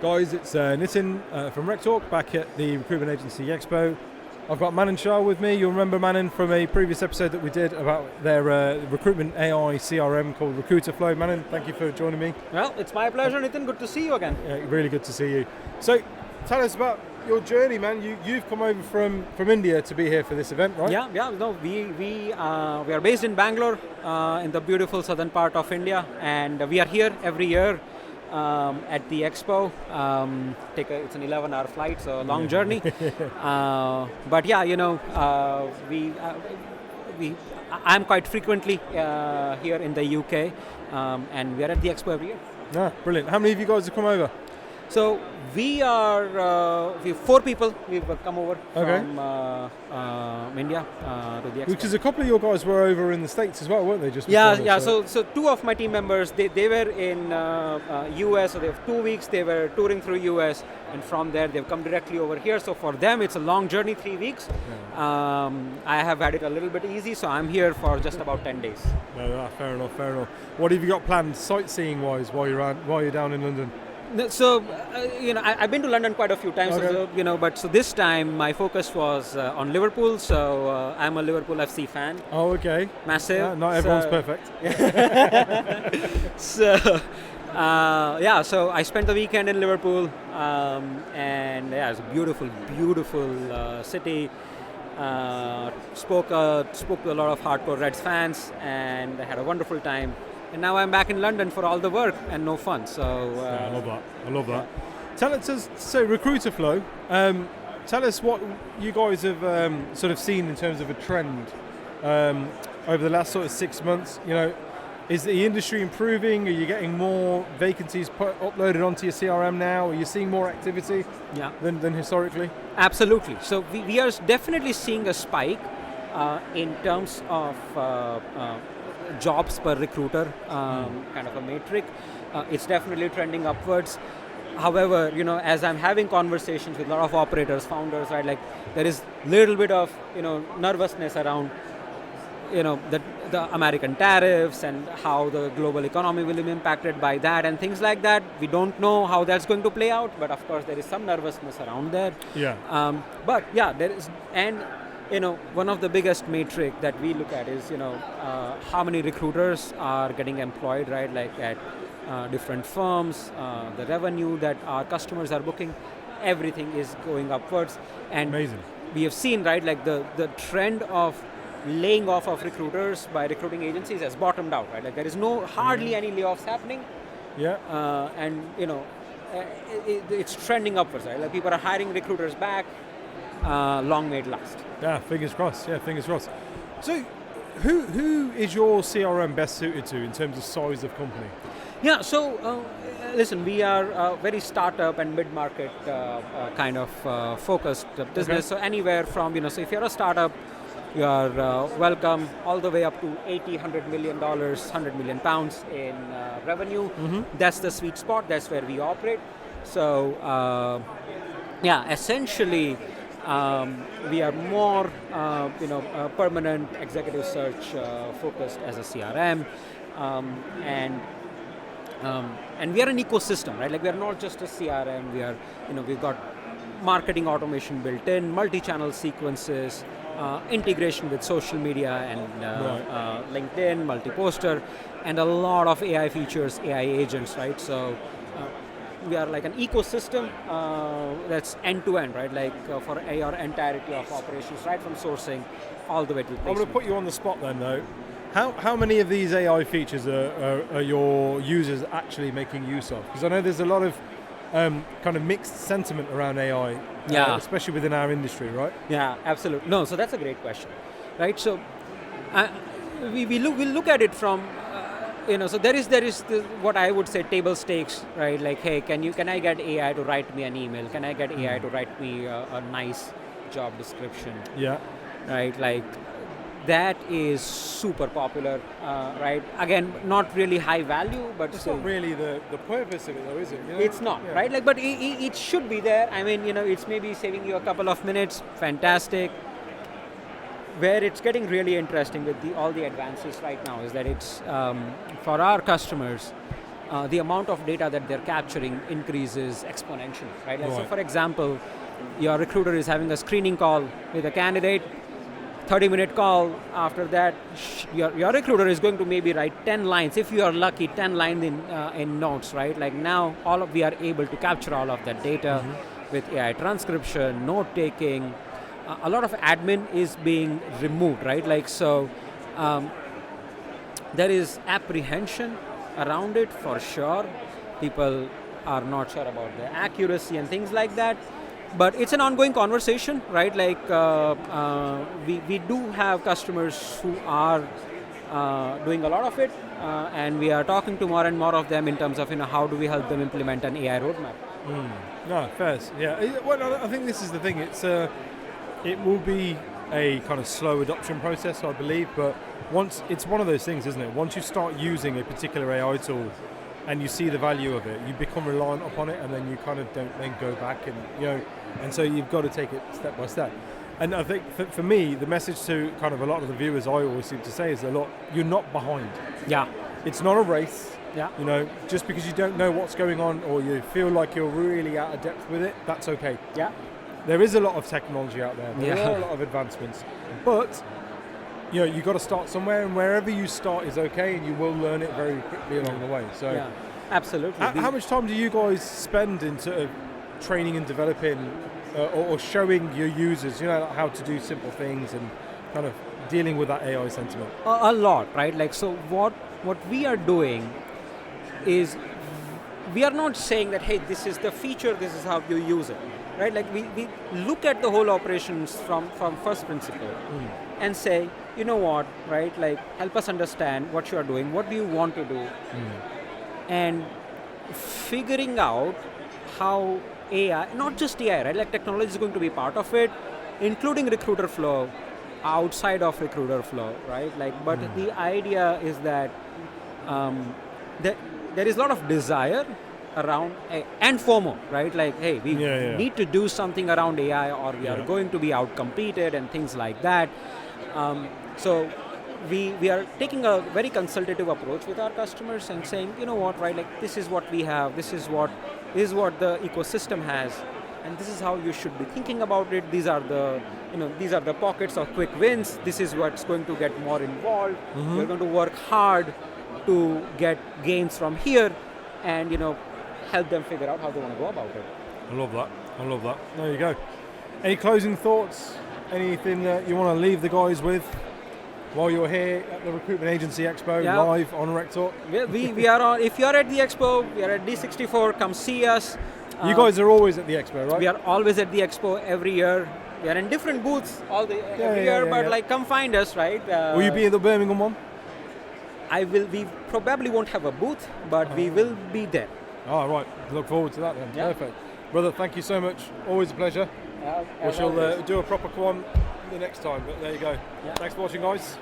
Guys, it's Nitin from RecTalk back at the recruitment agency Expo. I've got Manan Shah with me. You'll remember Manan from a previous episode that we did about their recruitment AI CRM called RecruiterFlow. Manan, thank you for joining me. Well, it's my pleasure, Nitin. Good to see you again. Yeah, really good to see you. So, tell us about your journey, man. You've come over from India to be here for this event, right? Yeah. No, we are based in Bangalore, in the beautiful southern part of India, and we are here every year at the Expo. It's an 11-hour flight, so a long journey. But yeah, I'm quite frequently here in the UK, and we are at the Expo every year. Ah, brilliant. How many of you guys have come over? So we are 4 people. We've come over from India to the Expo. Because a couple of your guys were over in the States as well, weren't they? So 2 of my team members, they were in US, so they have 2 weeks. They were touring through US, and from there they've come directly over here. So for them, it's a long journey, 3 weeks. Yeah. I have had it a little bit easy, so I'm here for just about 10 days. No, fair enough. What have you got planned sightseeing-wise while you're down in London? So, I've been to London quite a few times, but this time my focus was on Liverpool, so I'm a Liverpool FC fan. Oh, okay. Massive. Yeah, not everyone's perfect. So I spent the weekend in Liverpool, and yeah, it's a beautiful city. Spoke to a lot of hardcore Reds fans, and I had a wonderful time. And now I'm back in London for all the work and no fun. So I love that. Tell us, so RecruiterFlow. Tell us what you guys have sort of seen in terms of a trend over the last sort of 6 months. Is the industry improving? Are you getting more vacancies uploaded onto your CRM now? Are you seeing more activity than historically? Absolutely. So we are definitely seeing a spike in terms of jobs per recruiter, kind of a metric. It's definitely trending upwards. However, as I'm having conversations with a lot of operators, founders, right, like there is little bit of nervousness around the American tariffs and how the global economy will be impacted by that and things like that. We don't know how that's going to play out, but of course there is some nervousness around there. Yeah. But yeah, there is, and one of the biggest metric that we look at is, how many recruiters are getting employed, right? Like at different firms, the revenue that our customers are booking, everything is going upwards. And amazing. We have seen, right, like the trend of laying off of recruiters by recruiting agencies has bottomed out, right? Like there is hardly any layoffs happening. Yeah. And it's trending upwards, right? Like people are hiring recruiters back. Long may it last. Yeah, fingers crossed. So, who is your CRM best suited to in terms of size of company? Yeah, so listen, we are very startup and mid-market kind of focused business. Okay. So anywhere from, so if you're a startup, you are welcome all the way up to $80, $100 million, 100 million pounds in revenue. Mm-hmm. That's the sweet spot. That's where we operate. So, essentially, we are more, permanent executive search focused as a CRM, and we are an ecosystem, right? Like we are not just a CRM. We are, we've got marketing automation built in, multi-channel sequences, integration with social media and LinkedIn, multi-poster, and a lot of AI features, AI agents, right? So. We are like an ecosystem that's end-to-end, right? Like for your entirety of operations, right from sourcing all the way to placement. I'm going to put you on the spot then, though. How many of these AI features are your users actually making use of? Because I know there's a lot of kind of mixed sentiment around AI, especially within our industry, right? Yeah, absolutely. No, so that's a great question, right? So we'll look at it from. So there is what I would say table stakes, right? Like, hey, can I get AI to write me an email? Can I get AI to write me a nice job description? Yeah. Right, like that is super popular, right? Again, not really high value, but it's not really the purpose of it, though, is it? It's not, right? Like, but it should be there. I mean, it's maybe saving you a couple of minutes. Fantastic. Where it's getting really interesting with all the advances right now is that it's for our customers, the amount of data that they're capturing increases exponentially, right? Like, so for example, your recruiter is having a screening call with a candidate, 30-minute call. After that, your recruiter is going to maybe write 10 lines, if you are lucky, 10 lines in notes, right? Like now, we are able to capture all of that data with AI transcription, note-taking. A lot of admin is being removed, right? Like so, there is apprehension around it for sure. People are not sure about the accuracy and things like that. But it's an ongoing conversation, right? Like we do have customers who are doing a lot of it, and we are talking to more and more of them in terms of how do we help them implement an AI roadmap. No, fair. Yeah. Well, I think this is the thing. It will be a kind of slow adoption process, I believe, but it's one of those things, isn't it? Once you start using a particular AI tool and you see the value of it, you become reliant upon it, and then you kind of don't then go back, and so you've got to take it step by step. And I think for me, the message to kind of a lot of the viewers I always seem to say is you're not behind. Yeah. It's not a race. Yeah. Just because you don't know what's going on or you feel like you're really out of depth with it, that's okay. Yeah. There is a lot of technology out there. There are a lot of advancements, but you've got to start somewhere, and wherever you start is okay, and you will learn it very quickly along the way. So, yeah, absolutely. How much time do you guys spend in sort of training and developing, or showing your users, how to do simple things and kind of dealing with that AI sentiment? A lot, right? Like so, what we are doing is we are not saying that, hey, this is the feature, this is how you use it. Right, like we look at the whole operations from first principle and say, you know what, right, like help us understand what you are doing, what do you want to do, and figuring out how AI, not just AI, right, like technology is going to be part of it, including RecruiterFlow, outside of RecruiterFlow, right, like, but the idea is that there is a lot of desire around and FOMO, right? Like, hey, we need to do something around AI, or we are going to be outcompeted and things like that. So we are taking a very consultative approach with our customers and saying, you know what, right? Like this is what we have. This is what the ecosystem has, and this is how you should be thinking about it. These are the pockets of quick wins. This is what's going to get more involved. We're going to work hard to get gains from here, and help them figure out how they want to go about it. I love that. There you go. Any closing thoughts? Anything that you want to leave the guys with while you're here at the Recruitment Agency Expo live on RecTalk? We are on. If you are at the Expo, we are at D64. Come see us. You guys are always at the Expo, right? We are always at the Expo every year. We are in different booths every year, but like come find us, right? Will you be in the Birmingham one? We probably won't have a booth, but we will be there. Oh, right. Look forward to that then. Yeah. Perfect. Brother, thank you so much. Always a pleasure. We shall do a proper one the next time, but there you go. Yeah. Thanks for watching, guys.